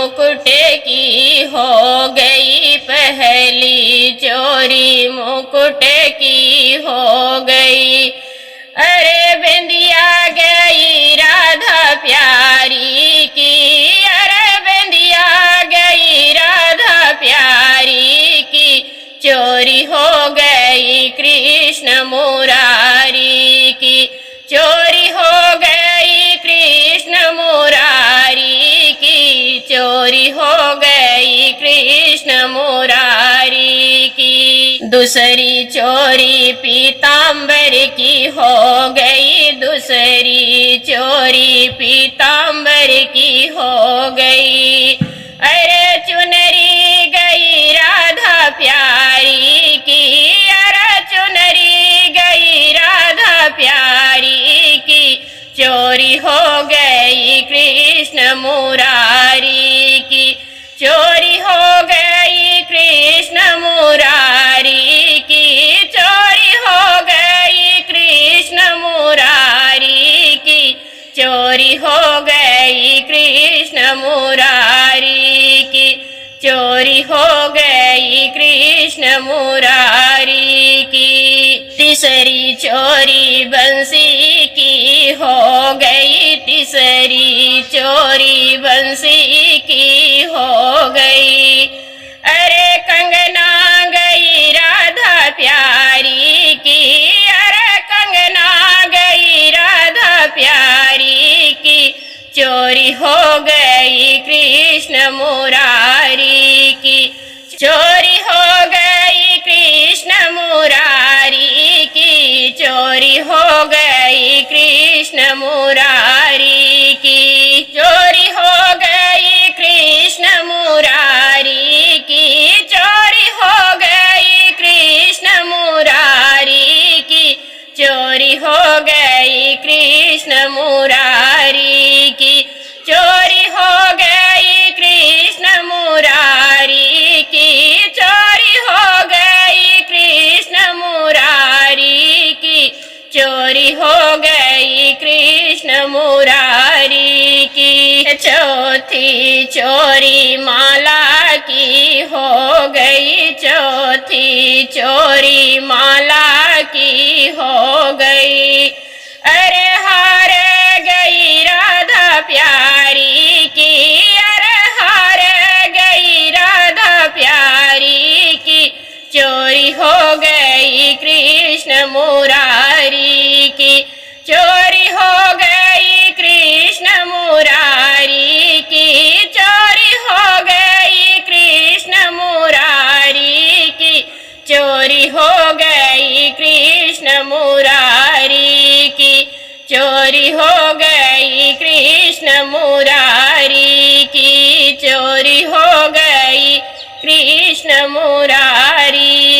मुकुट की हो गई पहली चोरी, मुकुट की हो गई। अरे बिंदिया गई राधा प्यारी की, अरे बिंदिया गई राधा प्यारी की, चोरी हो गई कृष्ण मुरारी की, चोरी हो गई कृष्ण मुरारी की, चोरी हो गई कृष्ण मुरारी की। दूसरी चोरी पीताम्बर की हो गई, दूसरी चोरी पीताम्बर की हो गई। अरे चुनरी गई राधा प्यारी की, अरे चुनरी गई राधा प्यारी की, चोरी हो गई कृष्ण मुरारी की, चोरी हो गई कृष्ण मुरारी की, चोरी हो गई कृष्ण मुरारी की, चोरी हो गई कृष्ण मुरारी की, चोरी हो गई कृष्ण मुरारी की। तीसरी चोरी बंसी की हो गई, तीसरी चोरी बंसी की हो गई। अरे कंगना गई राधा प्यारी की, अरे कंगना गई राधा प्यारी की, चोरी हो गई कृष्ण मुरारी की, चोरी हो गई कृष्ण मुरारी की, चोरी हो गई कृष्ण मुरारी की, चोरी हो गई कृष्ण मुरारी की, चोरी हो गई कृष्ण मुरारी की, चोरी हो गई कृष्ण मुरारी की, चोरी हो गई कृष्ण मुरारी की, चोरी हो गई कृष्ण मुरारी की, चोरी हो गई कृष्ण मुरारी की। चौथी चोरी माला की हो गई, चौथी चोरी माला की हो गई। अरे हार गई राधा प्यारी की, अरे हार गई राधा प्यारी की, चोरी हो गई कृष्ण मुरारी की, चोरी हो गई कृष्ण मुरारी की, चोरी हो गई कृष्ण मुरारी की, चोरी हो गई कृष्ण मुरारी की, चोरी हो गई कृष्ण मुरारी की, चोरी हो गई कृष्ण मुरारी